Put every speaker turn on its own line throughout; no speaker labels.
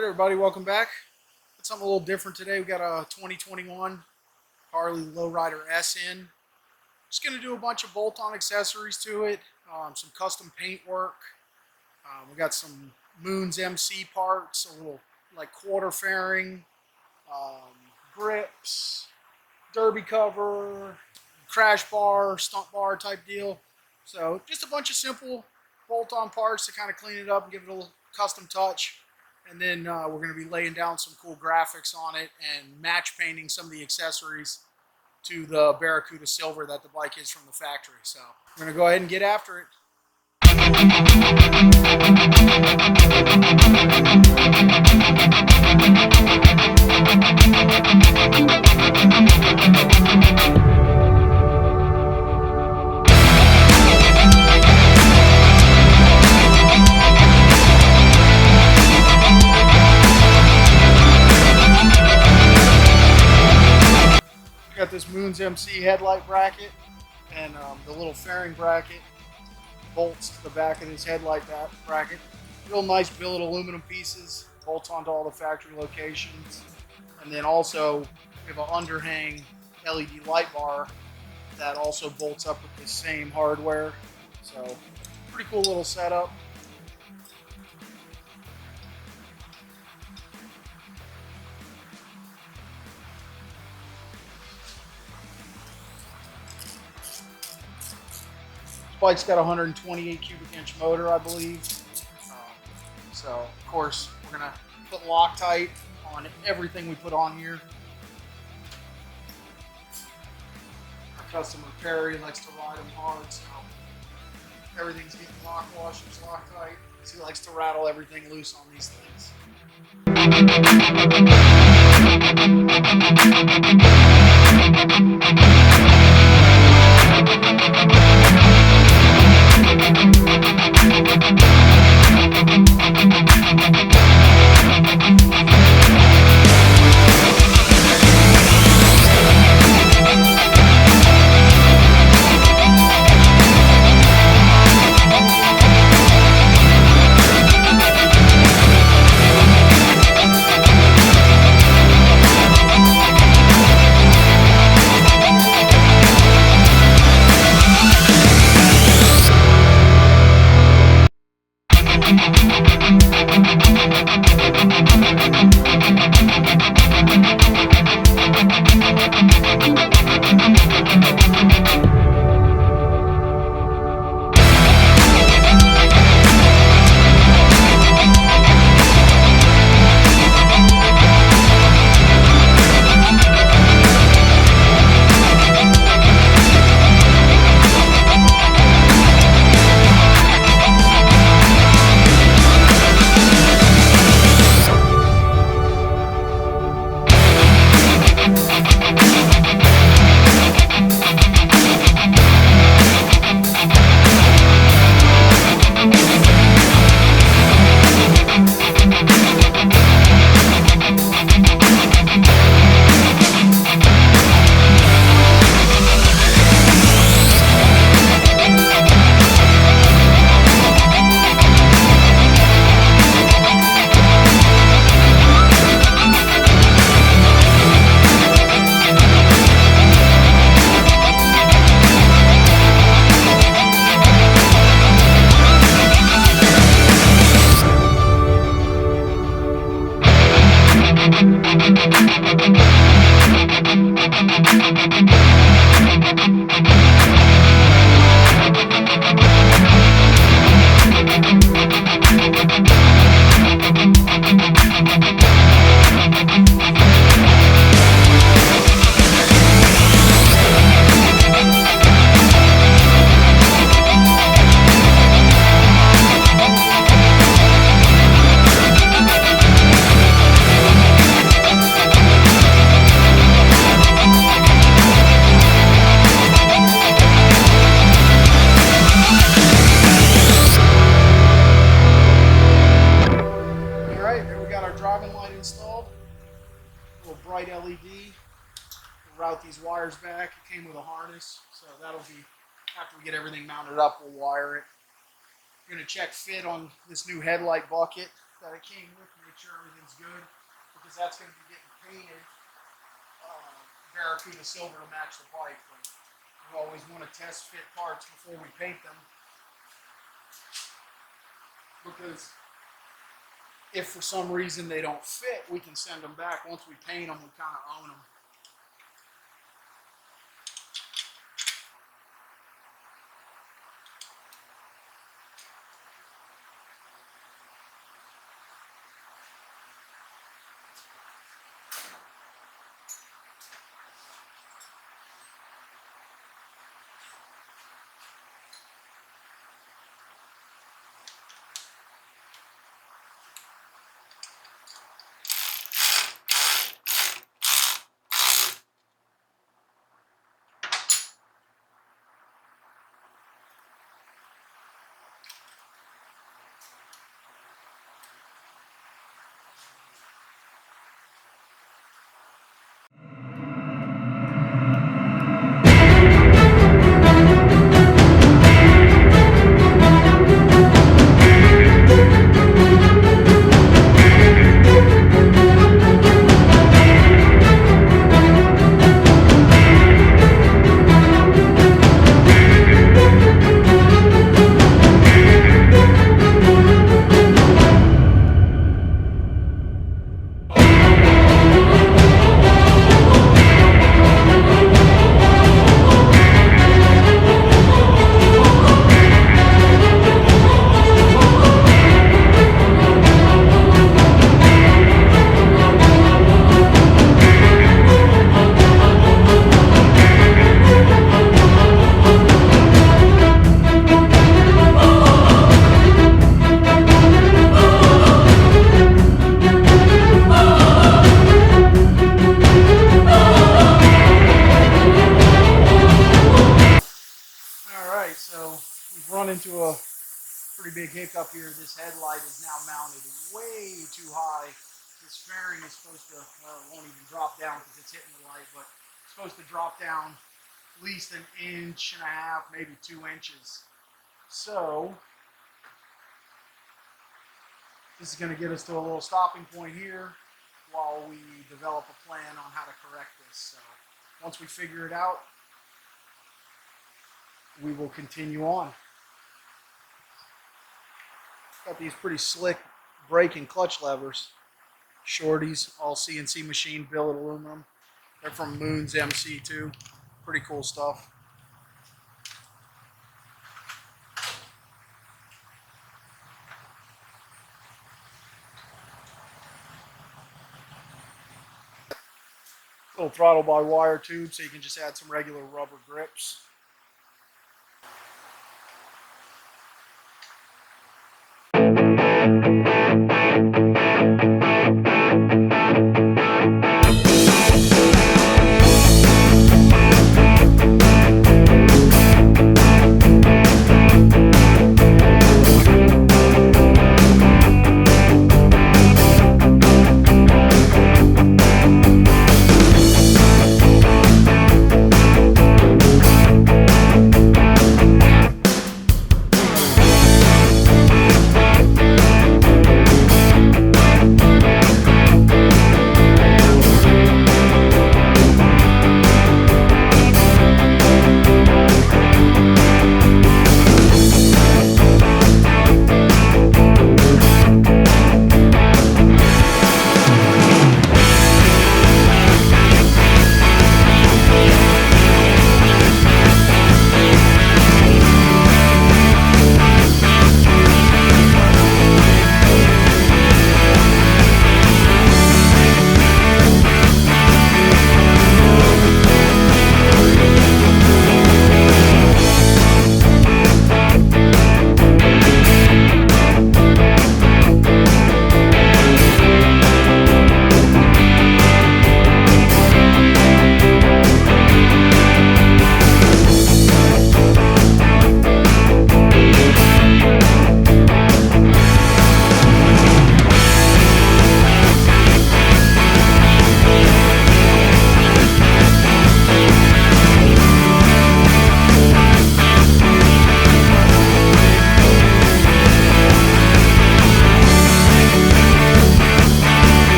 Alright everybody, welcome back. Got something a little different today. We got a 2021 Harley Lowrider S in. Just going to do a bunch of bolt-on accessories to it, some custom paint work. We got some Moons MC parts, a little like quarter fairing, grips, derby cover, crash bar, stunt bar type deal. So just a bunch of simple bolt-on parts to kind of clean it up and give it a little custom touch. And then we're going to be laying down some cool graphics on it and match painting some of the accessories to the Barracuda silver that the bike is from the factory. So we're going to go ahead and get after it. Got this Moons MC headlight bracket and the little fairing bracket bolts to the back of this headlight bracket. Real nice billet aluminum pieces, bolts onto all the factory locations. And then also we have an underhang LED light bar that also bolts up with the same hardware. So pretty cool little setup. Bike's got a 128 cubic inch motor, I believe. So, of course, we're going to put Loctite on everything we put on here. Our customer, Perry, likes to ride them hard, so everything's getting lock washers, Loctite. He likes to rattle everything loose on these things. Installed, a little bright LED. We'll route these wires back. It came with a harness, so that'll be, after we get everything mounted up, we'll wire it. We're going to check fit on this new headlight bucket. that it came with, make sure everything's good, because that's going to be getting painted Barracuda silver to match the bike. But we always want to test fit parts before we paint them, because if for some reason they don't fit, we can send them back. Once we paint them, we kind of own them. Into a pretty big hiccup here. This headlight is now mounted way too high. This fairing is supposed to, well, it won't even drop down because it's hitting the light, but it's supposed to drop down at least 1.5 inches, maybe 2 inches. So this is going to get us to a little stopping point here while we develop a plan on how to correct this. So once we figure it out, we will continue on. Got these pretty slick brake and clutch levers. Shorties, all CNC machined billet aluminum. They're from Moon's MC too. Pretty cool stuff. Little throttle by wire tube, so you can just add some regular rubber grips.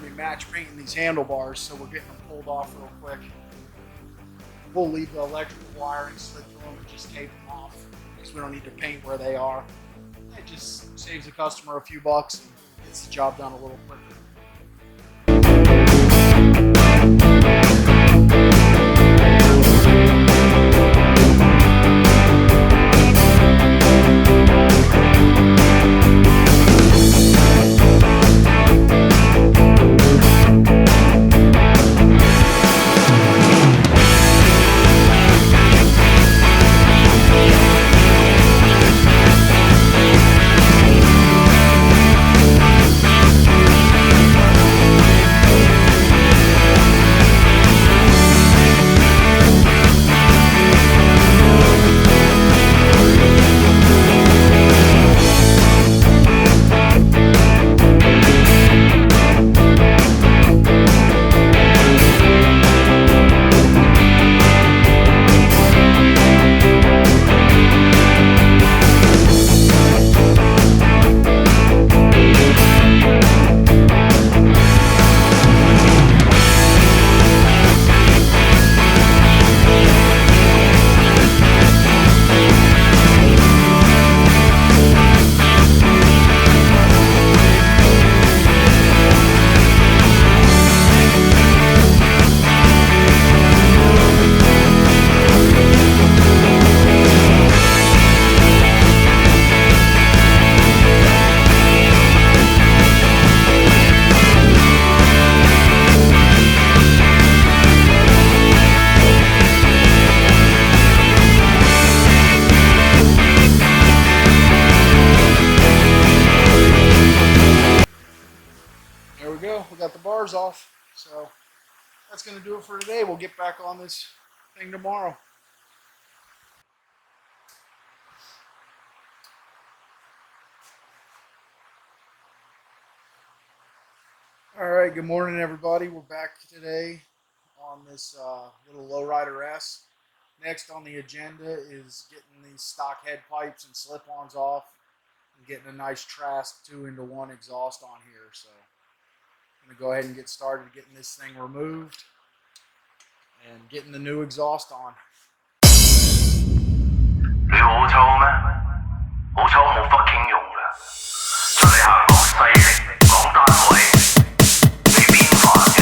going to be match painting these handlebars, so we're getting them pulled off real quick. We'll leave the electrical wiring slid through them and just tape them off because we don't need to paint where they are. It just saves the customer a few bucks and gets the job done a little quicker. We got the bars off, so that's going to do it for today. We'll get back on this thing tomorrow. All right, good morning, everybody. We're back today on this little Lowrider S. Next on the agenda is getting these stock head pipes and slip-ons off and getting a nice Trask 2-into-1 exhaust on here. So I'm going to go ahead and get started getting this thing removed and getting the new exhaust on.
你好抽咩？好抽冇 fucking 用啦！出嚟行落勢力，講單位，你邊煩嘅？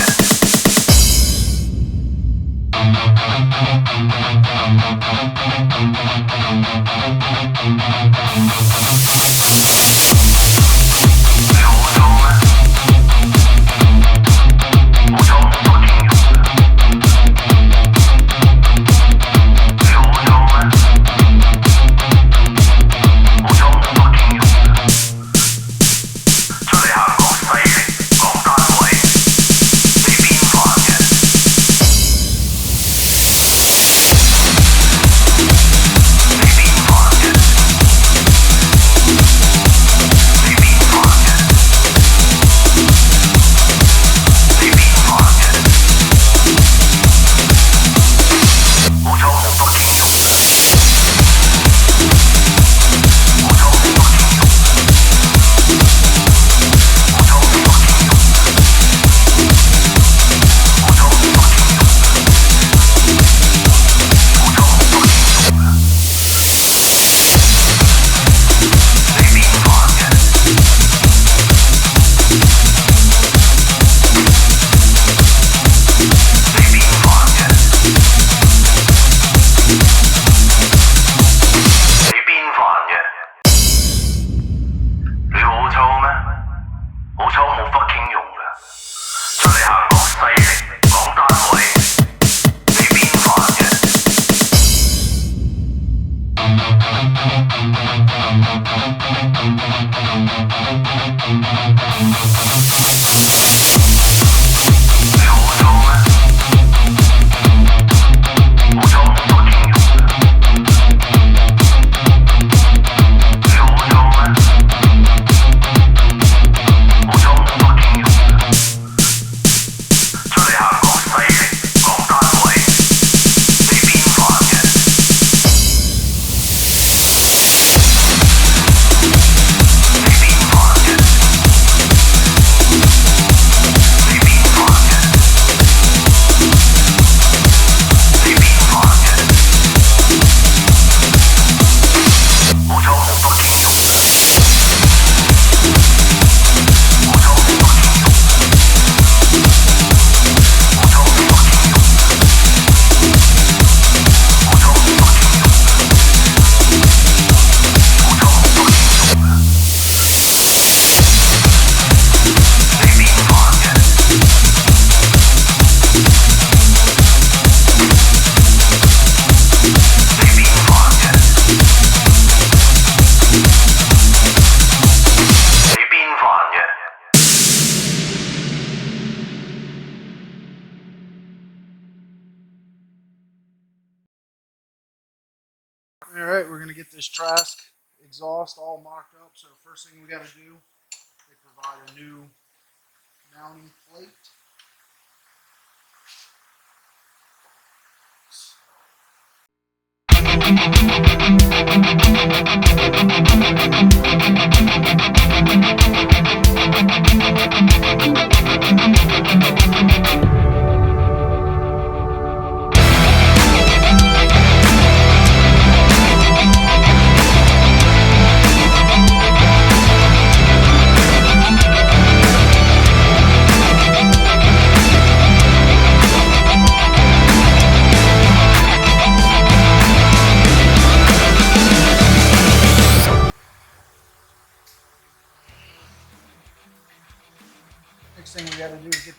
All right, we're gonna get this Trask exhaust all mocked up. So first thing we got to do, they provide a new mounting plate. Next thing we got to do is get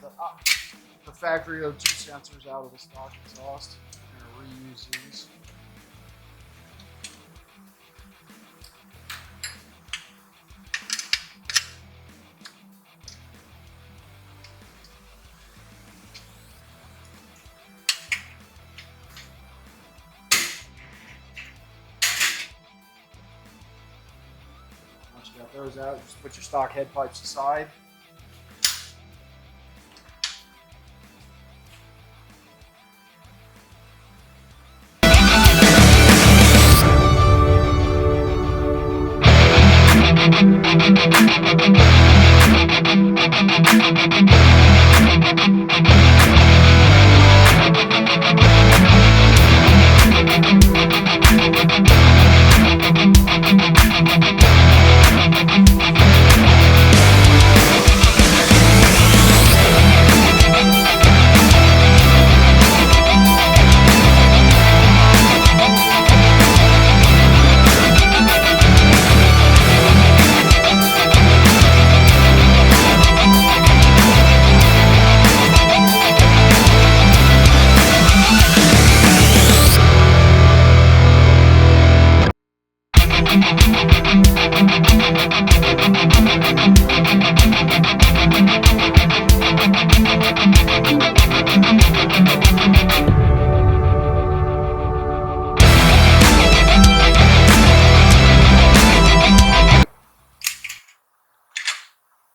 the factory O2 sensors out of the stock exhaust. We're going to reuse these. Once you got those out, just put your stock head pipes aside.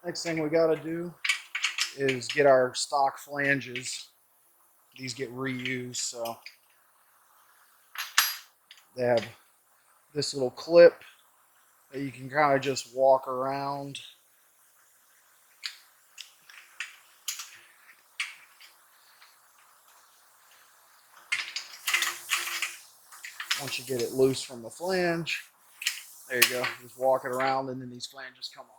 Next thing we got to do is get our stock flanges. These get reused, so they have this little clip that you can kind of just walk around. Once you get it loose from the flange, there you go. Just walk it around and then these flanges come off.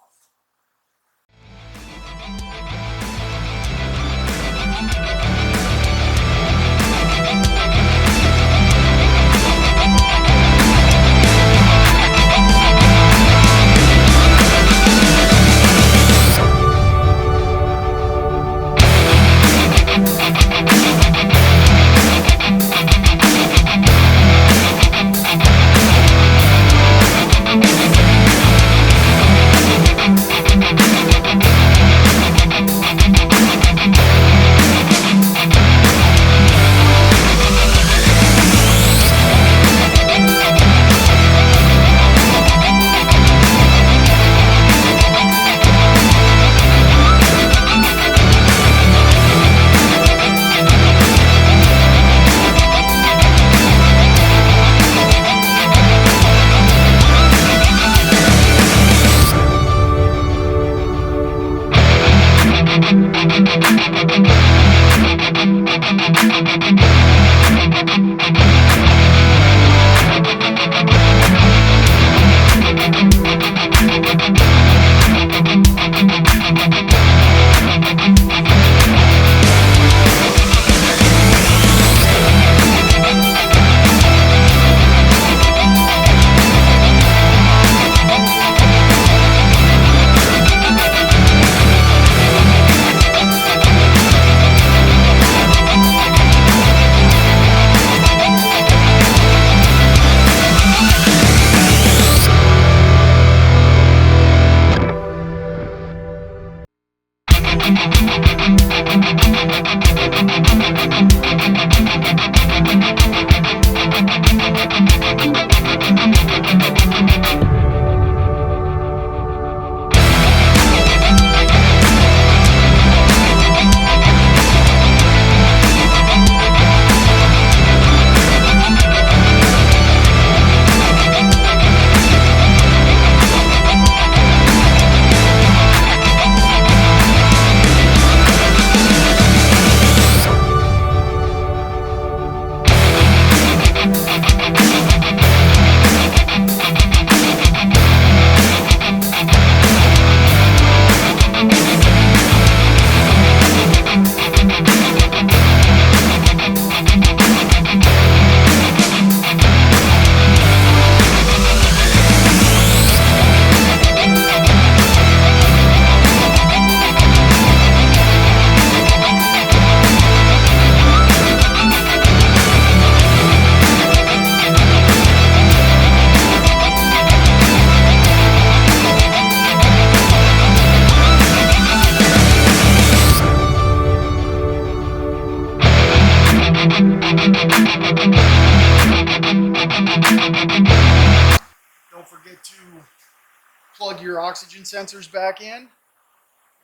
plug your oxygen sensors back in,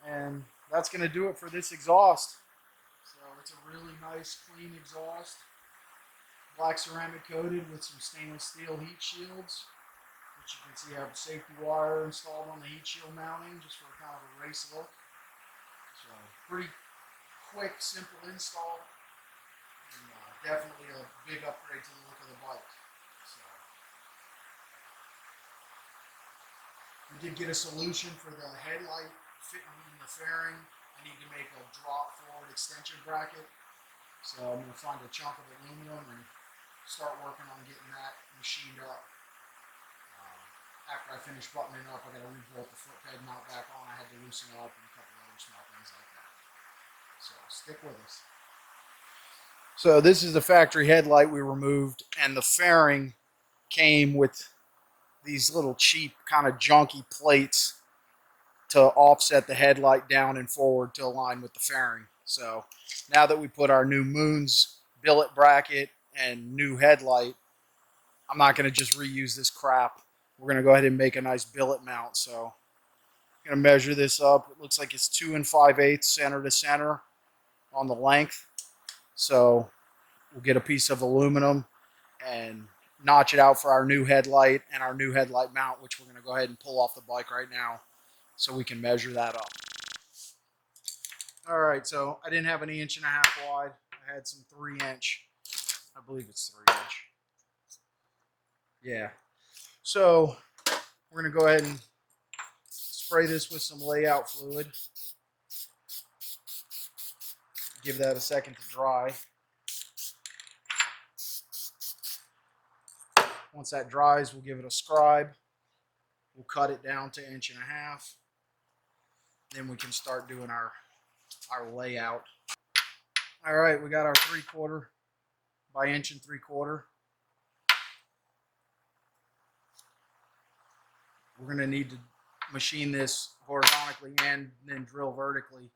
and that's going to do it for this exhaust. So it's a really nice, clean exhaust. Black ceramic coated with some stainless steel heat shields, which you can see have a safety wire installed on the heat shield mounting just for kind of a race look. So pretty quick, simple install, and definitely a big upgrade to the look of the bike. So we did get a solution for the headlight fitting in the fairing. I need to make a drop forward extension bracket, so I'm going to find a chunk of aluminum and start working on getting that machined up. After I finish buttoning up, I got to re-bolt the foot peg mount back on. I had to loosen it up and a couple other small things like that. So stick with us. So this is the factory headlight we removed, and the fairing came with these little cheap kind of junky plates to offset the headlight down and forward to align with the fairing. So now that we put our new Moons billet bracket and new headlight, I'm not going to just reuse this crap. We're going to go ahead and make a nice billet mount. So I'm going to measure this up. It looks like it's 2 5/8 center to center on the length. So we'll get a piece of aluminum and notch it out for our new headlight and our new headlight mount, which we're going to go ahead and pull off the bike right now so we can measure that up. All right, so I didn't have an 1.5 inches wide. I had some 3-inch. I believe it's 3-inch. Yeah. So we're going to go ahead and spray this with some layout fluid. Give that a second to dry. Once that dries, we'll give it a scribe. We'll cut it down to 1.5 inches. Then we can start doing our layout. All right, we got our 3/4 by 1 3/4 inch. We're going to need to machine this horizontally and then drill vertically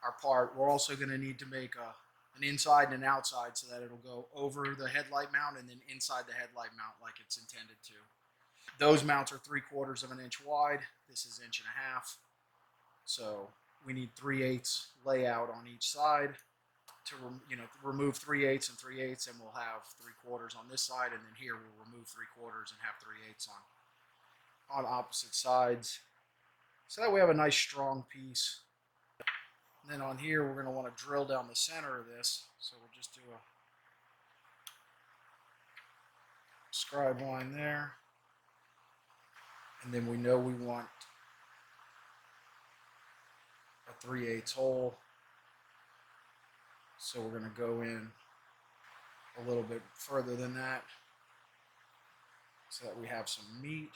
our part. We're also going to need to make an inside and an outside so that it'll go over the headlight mount and then inside the headlight mount like it's intended to. Those mounts are 3/4 inch wide. This is 1.5 inches. So we need 3/8 layout on each side to remove 3/8 and 3/8, and we'll have 3/4 on this side, and then here we'll remove 3/4 and have 3/8 on opposite sides. So that we have a nice strong piece. And then on here we're going to want to drill down the center of this. So we'll just do a scribe line there. And then we know we want a 3/8 hole. So we're going to go in a little bit further than that so that we have some meat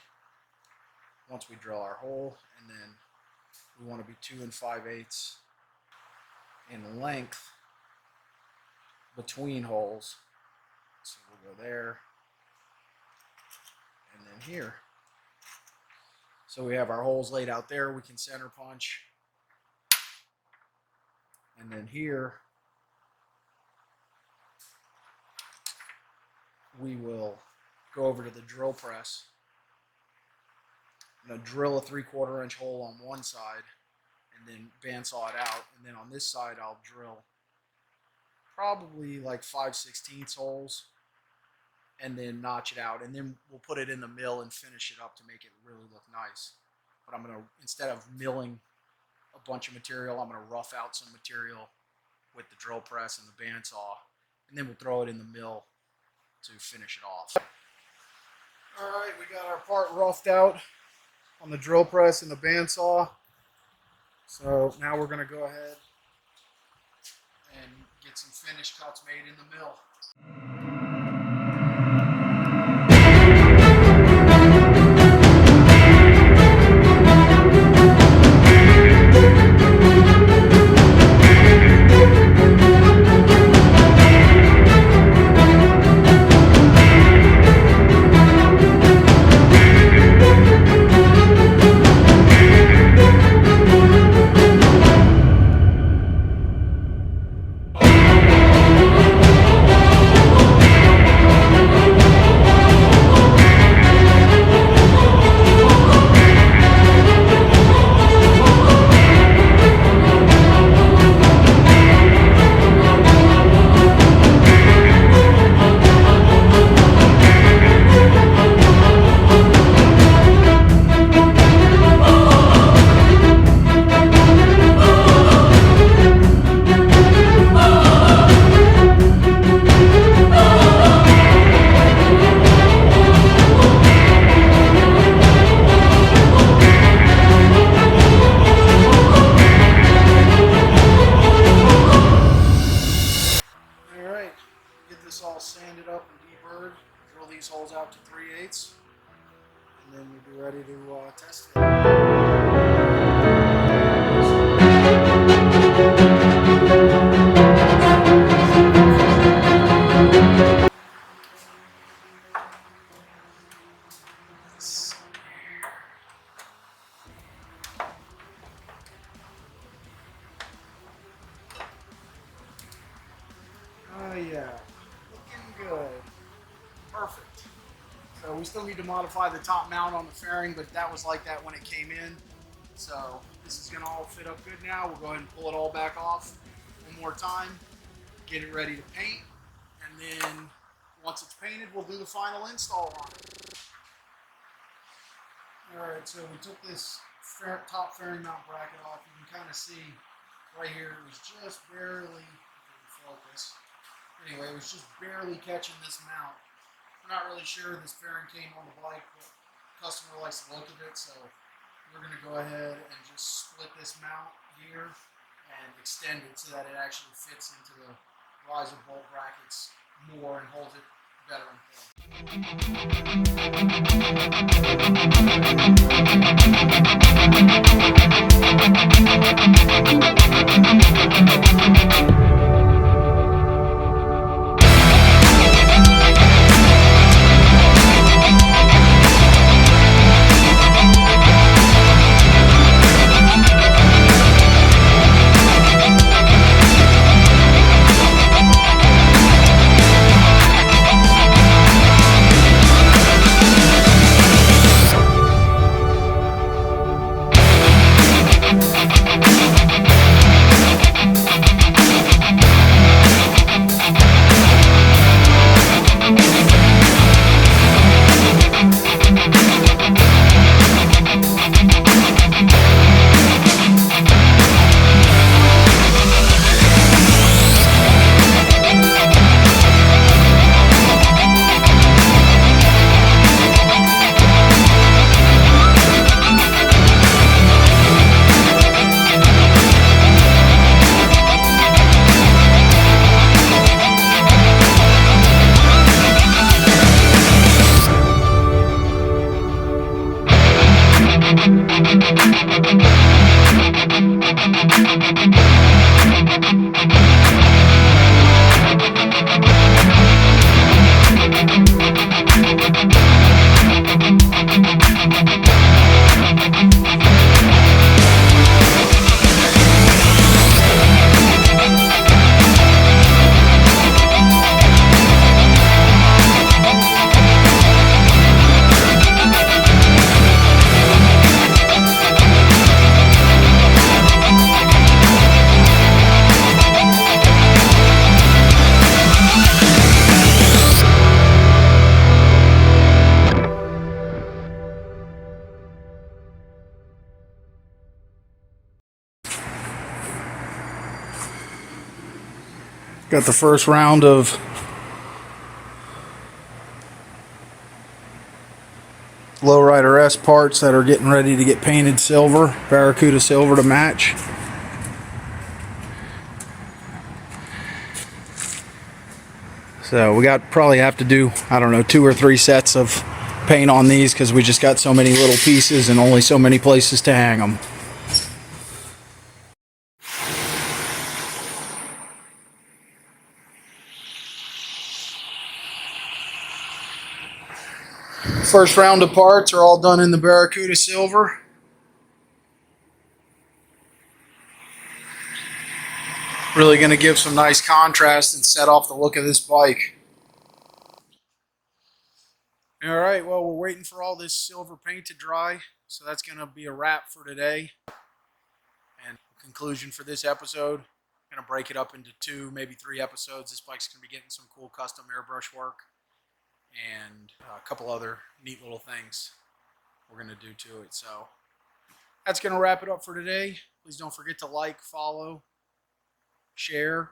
once we drill our hole. And then we want to be 2 5/8 in length between holes. So we'll go there and then here. So we have our holes laid out there. We can center punch. And then here we will go over to the drill press. I'm going to drill a 3/4 inch hole on one side and then bandsaw it out. And then on this side I'll drill probably like 5/16 holes and then notch it out. And then we'll put it in the mill and finish it up to make it really look nice. But I'm going to, instead of milling a bunch of material, I'm going to rough out some material with the drill press and the bandsaw. And then we'll throw it in the mill to finish it off. All right, we got our part roughed out on the drill press and the bandsaw. So now we're going to go ahead and get some finished cuts made in the mill. these holes out to 3/8, and then we'll be ready to test it. Oh yeah, looking good. Perfect. So we still need to modify the top mount on the fairing, but that was like that when it came in. So this is gonna all fit up good now. We'll go ahead and pull it all back off one more time, get it ready to paint, and then once it's painted, we'll do the final install on it. All right, so we took this top fairing mount bracket off. You can kind of see right here, it was just barely in focus. Anyway, it was just barely catching this mount. I'm not really sure this fairing came on the bike, but the customer likes the look of it, so we're going to go ahead and just split this mount here and extend it so that it actually fits into the riser bolt brackets more and holds it better in place. Got the first round of Lowrider S parts that are getting ready to get painted silver, Barracuda silver to match. So we probably have to do, I don't know, 2 or 3 sets of paint on these because we just got so many little pieces and only so many places to hang them. First round of parts are all done in the Barracuda silver. Really going to give some nice contrast and set off the look of this bike. All right, well, we're waiting for all this silver paint to dry, so that's going to be a wrap for today. And conclusion for this episode, I'm going to break it up into 2, maybe 3 episodes. This bike's going to be getting some cool custom airbrush work and a couple other neat little things we're going to do to it. So that's going to wrap it up for today. Please don't forget to like, follow, share.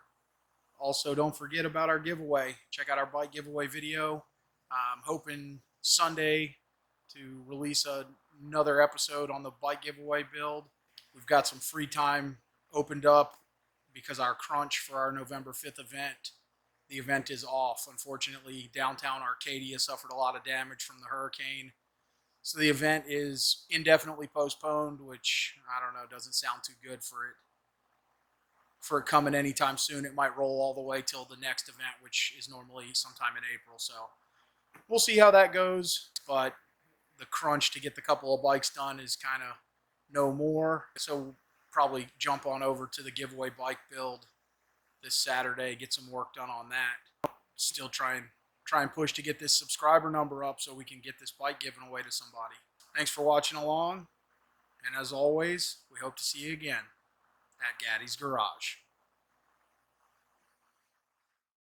Also, don't forget about our giveaway. Check out our bike giveaway video. I'm hoping Sunday to release another episode on the bike giveaway build. We've got some free time opened up because our crunch for our November 5th event the event is off. Unfortunately, downtown Arcadia suffered a lot of damage from the hurricane. So the event is indefinitely postponed, which I don't know, doesn't sound too good for it coming anytime soon. It might roll all the way till the next event, which is normally sometime in April. So we'll see how that goes. But the crunch to get the couple of bikes done is kind of no more. So we'll probably jump on over to the giveaway bike build this Saturday, get some work done on that. Still try and push to get this subscriber number up so we can get this bike given away to somebody. Thanks for watching along, and as always, we hope to see you again at Gaddy's Garage.